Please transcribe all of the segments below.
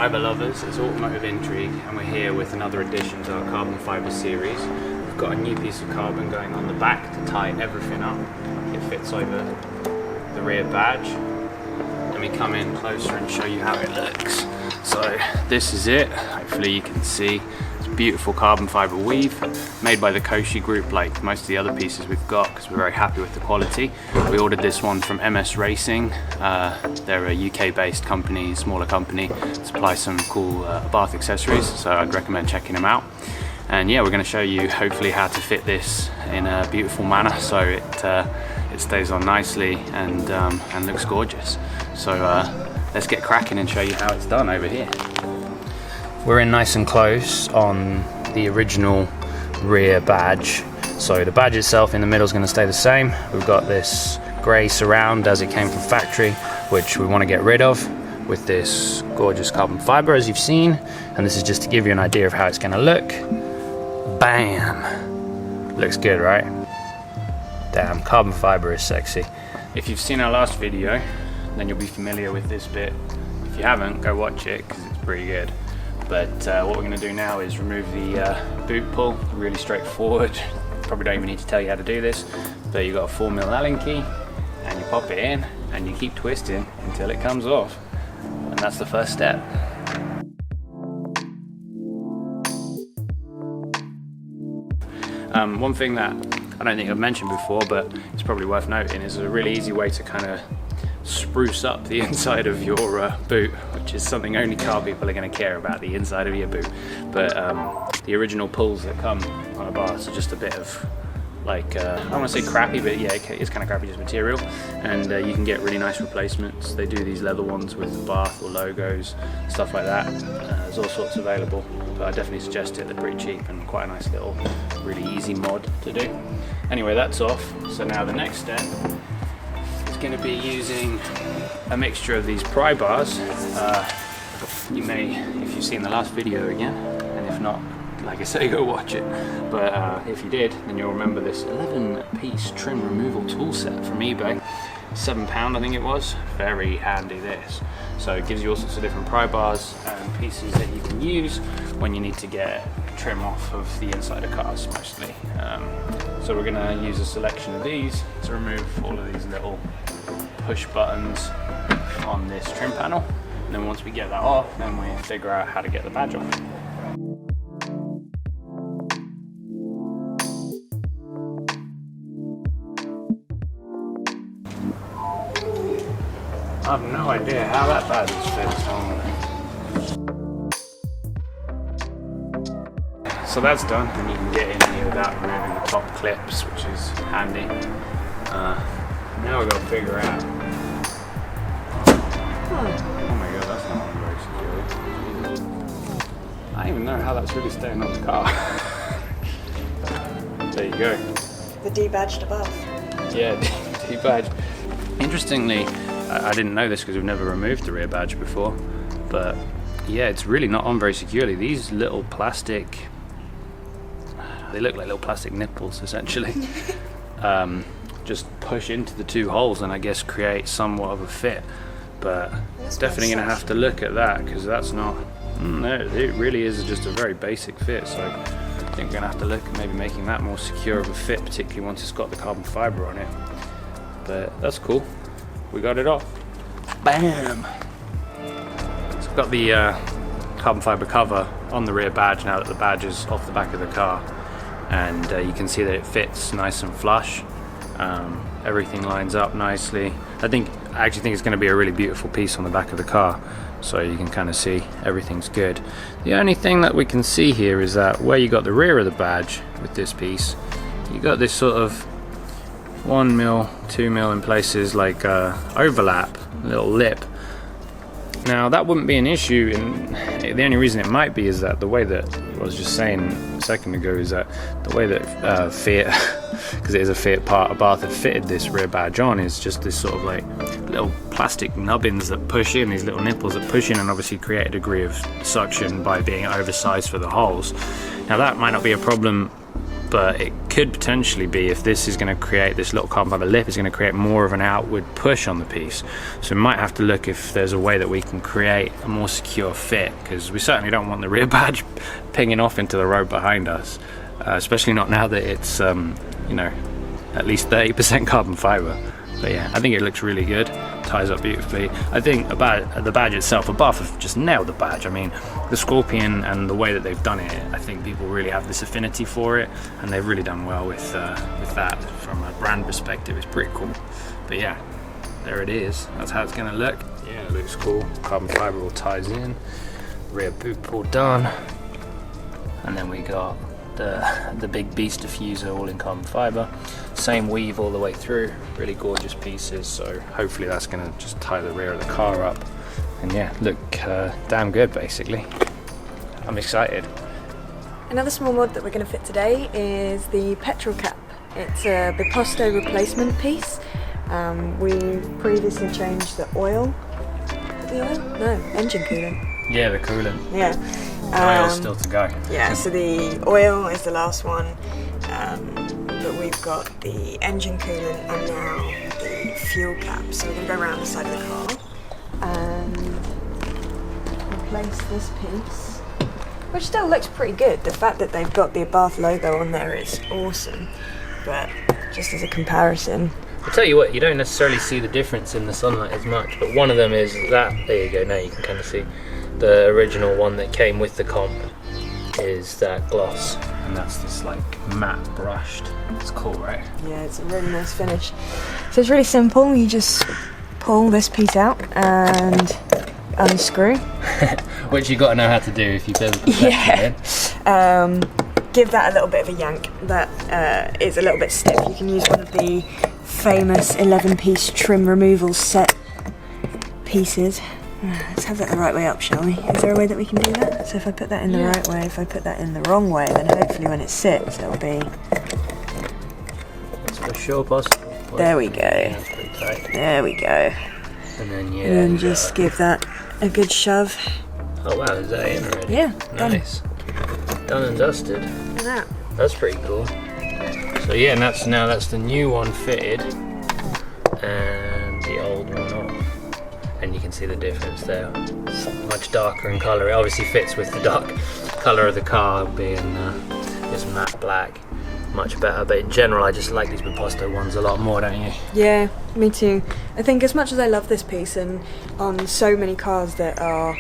fibre lovers, it's Automotive Intrigue, and we're here with another addition to our Carbon Fibre series. We've got a new piece of carbon going on the back to tie everything up. It fits over the rear badge. Let me come in closer and show you how it looks. So this is it, hopefully you can see. It's a beautiful carbon fibre weave made by the Koshi group, like most of the other pieces we've got, because we're very happy with the quality. We ordered this one from MS Racing. They're a UK based company, smaller company, supply some cool Abarth accessories, so I'd recommend checking them out. And yeah, we're going to show you hopefully how to fit this in a beautiful manner so it stays on nicely and looks gorgeous. So let's get cracking and show you how it's done over here. We're in nice and close on the original rear badge. So the badge itself in the middle is going to stay the same. We've got this grey surround as it came from factory, which we want to get rid of with this gorgeous carbon fibre as you've seen. And this is just to give you an idea of how it's going to look. Bam! Looks good, right? Damn, carbon fibre is sexy. If you've seen our last video, then you'll be familiar with this bit. If you haven't, go watch it because it's pretty good. But what we're going to do now is remove the boot pull. Really straightforward. Probably don't even need to tell you how to do this. But you've got a 4mm Allen key and you pop it in and you keep twisting until it comes off. And that's the first step. One thing that I don't think I've mentioned before, but it's probably worth noting, is a really easy way to kind of spruce up the inside of your boot, which is something only car people are going to care about, the inside of your boot. But the original pulls that come on Abarth are just a bit of, like, I don't want to say crappy, but yeah, it's kind of crappy just material. And you can get really nice replacements. They do these leather ones with Abarth or logos, stuff like that. There's all sorts available, but I definitely suggest it. They're pretty cheap and quite a nice little, really easy mod to do. Anyway, that's off. So now the next step is going to be using a mixture of these pry bars. You may, if you've seen the last video again, and if not, like I say, go watch it. But if you did, then you'll remember this 11-piece trim removal tool set from eBay. £7 I think it was. Very handy this. So it gives you all sorts of different pry bars and pieces that you can use when you need to get trim off of the inside of cars mostly. So we're going to use a selection of these to remove all of these little push buttons on this trim panel. And then once we get that off, then we figure out how to get the badge off. I have no idea how that badge fits on. So that's done, and you can get in here without removing the top clips, which is handy. Now we've got to figure out. Oh my god, that's not very secure. I don't even know how that's really staying on the car. There you go. The debadged above. Yeah, debadged. Interestingly, I didn't know this because we've never removed the rear badge before, but yeah, it's really not on very securely. These little plastic, they look like little plastic nipples essentially, just push into the two holes and I guess create somewhat of a fit. But definitely going to have to look at that because that's not, no, it really is just a very basic fit. So I think we're going to have to look at maybe making that more secure of a fit, particularly once it's got the carbon fibre on it. But that's cool. We got it off. Bam! So I've got the carbon fibre cover on the rear badge now that the badge is off the back of the car, and you can see that it fits nice and flush. Everything lines up nicely. I actually think it's going to be a really beautiful piece on the back of the car, so you can kind of see everything's good. The only thing that we can see here is that where you got the rear of the badge with this piece, you got this sort of 1mm, 2mm in places, like overlap, little lip. Now that wouldn't be an issue, and the only reason it might be is that the way that I was just saying a second ago is that the way that Fiat, because it is a Fiat part, Abarth have fitted this rear badge on is just this sort of like little plastic nubbins that push in, these little nipples that push in and obviously create a degree of suction by being oversized for the holes. Now that might not be a problem but it could potentially be, if this is going to create, this little carbon fiber lip is going to create more of an outward push on the piece. So we might have to look if there's a way that we can create a more secure fit, because we certainly don't want the rear badge pinging off into the road behind us, especially not now that it's you know, at least 30% carbon fiber. But yeah, I think it looks really good, ties up beautifully. I think about the badge itself, Abarth have just nailed the badge. I mean, the Scorpion and the way that they've done it, I think people really have this affinity for it, and they've really done well with that from a brand perspective. It's pretty cool. But yeah, there it is. That's how it's gonna look. Yeah, it looks cool. Carbon fiber all ties in. Rear boot all done. And then we got the big beast diffuser all in carbon fiber. Same weave all the way through, really gorgeous pieces, so hopefully that's going to just tie the rear of the car up and yeah, look damn good basically. I'm excited. Another small mod that we're going to fit today is the Petrol Cap. It's a Biposto replacement piece. We previously changed the oil. The oil? No, engine coolant. Yeah, the coolant. Yeah. The oil's still to go. Yeah, so the oil is the last one, but we've got the engine coolant and now the fuel cap. So we're going to go around the side of the car and replace this piece, which still looks pretty good. The fact that they've got the Abarth logo on there is awesome, but just as a comparison, I'll tell you what, you don't necessarily see the difference in the sunlight as much, but one of them is that, there you go, now you can kind of see. The original one that came with the comp is that gloss, and that's this like matte brushed. It's cool, right? yeah, it's a really nice finish. So it's really simple. You just pull this piece out and unscrew. Which you got to know how to do if you've ever put that in. Give that a little bit of a yank. That is a little bit stiff. You can use one of the famous 11-piece trim removal set pieces. Let's have that the right way up, shall we? Is there a way that we can do that? So if I put that in the right way, if I put that in the wrong way, then hopefully when it sits, it'll be... That's for sure possible. There we go. That's pretty tight. There we go. And then yeah. And then just give that a good shove. Oh wow, is that in already? Yeah, nice. Done and dusted. Look at that. That's pretty cool. So yeah, and that's the new one fitted and the old one off. And you can see the difference there. Much darker in colour. It obviously fits with the dark colour of the car being this matte black. Much better, but in general I just like these Biposto ones a lot more, don't you? Yeah, me too. I think as much as I love this piece, and on so many cars that are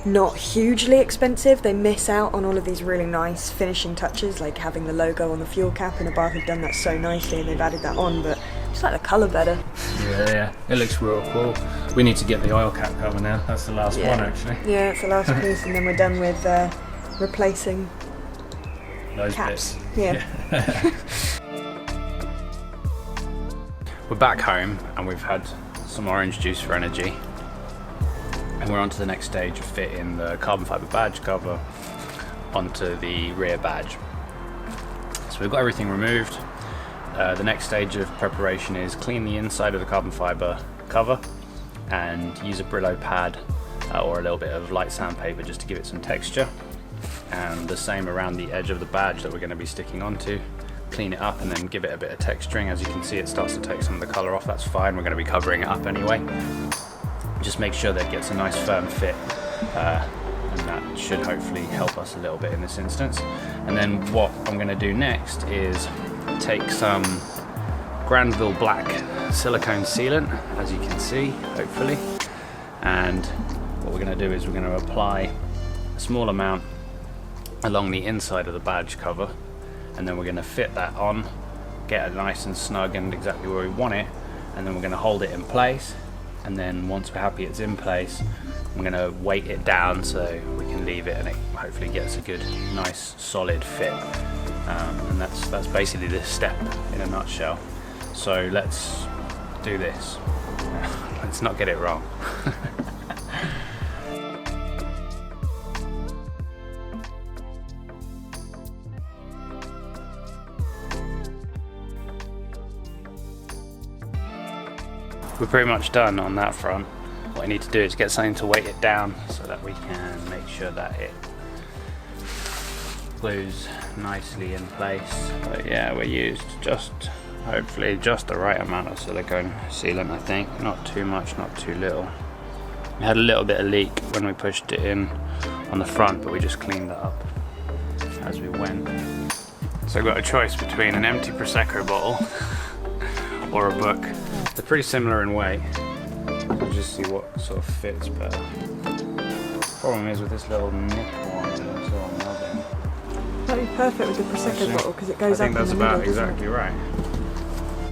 not hugely expensive, they miss out on all of these really nice finishing touches, like having the logo on the fuel cap, and Abarth have done that so nicely and they've added that on, but I just like the colour better. Yeah, it looks real cool. We need to get the oil cap cover now. That's the last one actually. Yeah, it's the last piece, and then we're done with replacing those caps. bits. Yeah. We're back home and we've had some orange juice for energy. And we're on to the next stage of fitting the carbon fibre badge cover onto the rear badge. So we've got everything removed. The next stage of preparation is clean the inside of the carbon fibre cover and use a Brillo pad or a little bit of light sandpaper just to give it some texture. And the same around the edge of the badge that we're going to be sticking onto. Clean it up and then give it a bit of texturing. As you can see, it starts to take some of the colour off. That's fine, we're going to be covering it up anyway. Just make sure that it gets a nice firm fit, and that should hopefully help us a little bit in this instance. And then what I'm going to do next is take some Granville black silicone sealant, as you can see, hopefully. And what we're going to do is we're going to apply a small amount along the inside of the badge cover, and then we're going to fit that on, get it nice and snug and exactly where we want it, and then we're going to hold it in place. And then once we're happy it's in place, I'm going to weight it down so we can leave it and it hopefully gets a good, nice, solid fit. And that's basically this step in a nutshell. So let's do this. Let's not get it wrong. We're pretty much done on that front. What I need to do is get something to weight it down so that we can make sure that it glues nicely in place. But yeah, we used hopefully just the right amount of silicone sealant, I think. Not too much, not too little. We had a little bit of leak when we pushed it in on the front, but we just cleaned that up as we went. So I've got a choice between an empty Prosecco bottle or a book. They're pretty similar in weight. We'll just see what sort of fits better. Problem is with this little nipple on it, it's all nubbin. That'd be perfect with the Prosecco bottle because it goes up in the middle. I think that's about exactly right.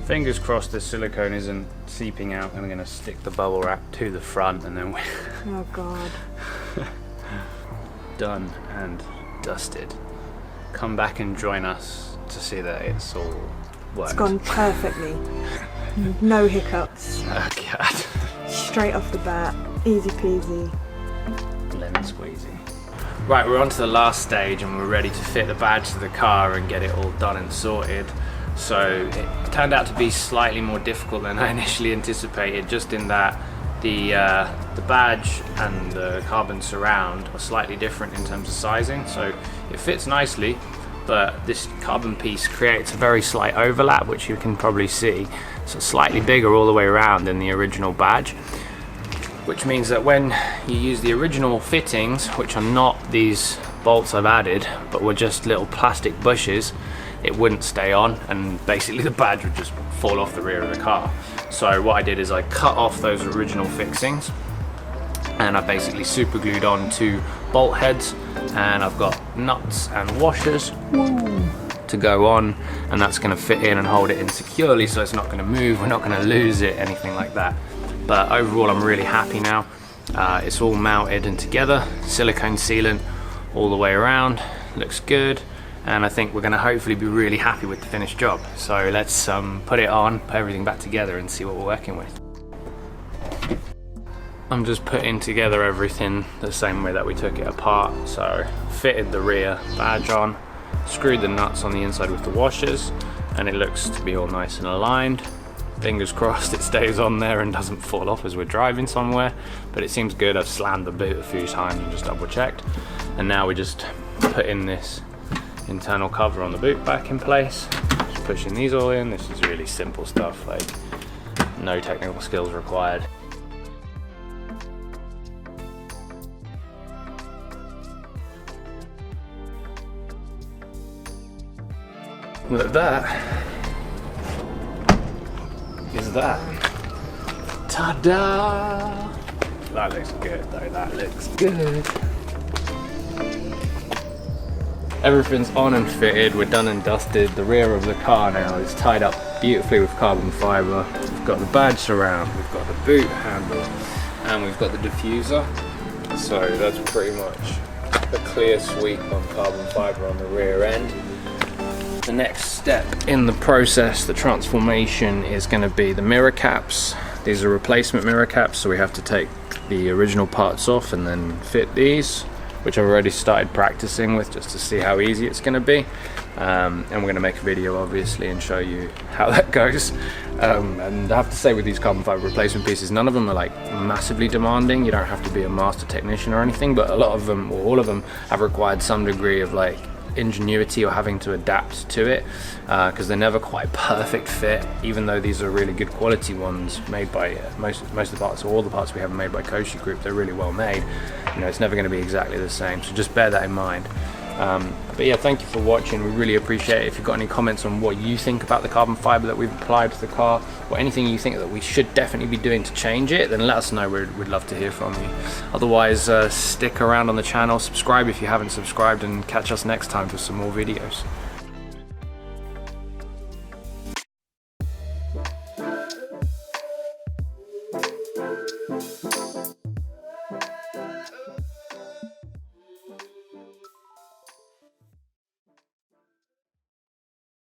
Fingers crossed the silicone isn't seeping out. I'm going to stick the bubble wrap to the front and then we... Oh God. Done and dusted. Come back and join us to see that it's all worked. It's gone perfectly. No hiccups. Oh God. Straight off the bat. Easy peasy. Lemon squeezy. Right, we're on to the last stage and we're ready to fit the badge to the car and get it all done and sorted. So it turned out to be slightly more difficult than I initially anticipated, just in that the badge and the carbon surround are slightly different in terms of sizing. So it fits nicely, but this carbon piece creates a very slight overlap, which you can probably see. So slightly bigger all the way around than the original badge, which means that when you use the original fittings, which are not these bolts I've added, but were just little plastic bushes, it wouldn't stay on and basically the badge would just fall off the rear of the car. So what I did is I cut off those original fixings and I basically super glued on 2 bolt heads, and I've got nuts and washers to go on, and that's going to fit in and hold it in securely so it's not going to move, we're not going to lose it, anything like that. But overall I'm really happy now. It's all mounted and together, silicone sealant all the way around, looks good. And I think we're going to hopefully be really happy with the finished job. So let's put it on, put everything back together and see what we're working with. I'm just putting together everything the same way that we took it apart. So fitted the rear badge on, screwed the nuts on the inside with the washers, and it looks to be all nice and aligned. Fingers crossed it stays on there and doesn't fall off as we're driving somewhere, but it seems good. I've slammed the boot a few times and just double checked. And now we just put in this internal cover on the boot back in place, just pushing these all in. This is really simple stuff, like no technical skills required. Look, that is that. Ta-da! That looks good though, that looks good. Everything's on and fitted, we're done and dusted. The rear of the car now is tied up beautifully with carbon fibre. We've got the badge surround, we've got the boot handle, and we've got the diffuser. So that's pretty much a clear sweep on carbon fibre on the rear end. The next step in the process, the transformation, is going to be the mirror caps. These are replacement mirror caps, so we have to take the original parts off and then fit these, which I've already started practicing with just to see how easy it's going to be. And we're going to make a video obviously and show you how that goes. And I have to say, with these carbon fibre replacement pieces, none of them are like massively demanding. You don't have to be a master technician or anything, but a lot of them, or all of them, have required some degree of like ingenuity or having to adapt to it, because they're never quite perfect fit, even though these are really good quality ones made by most of the parts, or all the parts we have made by Koshi Group. They're really well made. You know, it's never going to be exactly the same, so just bear that in mind. But yeah, thank you for watching. We really appreciate it. If you've got any comments on what you think about the carbon fibre that we've applied to the car, or anything you think that we should definitely be doing to change it, then let us know. We'd love to hear from you. Otherwise, stick around on the channel, subscribe if you haven't subscribed, and catch us next time for some more videos.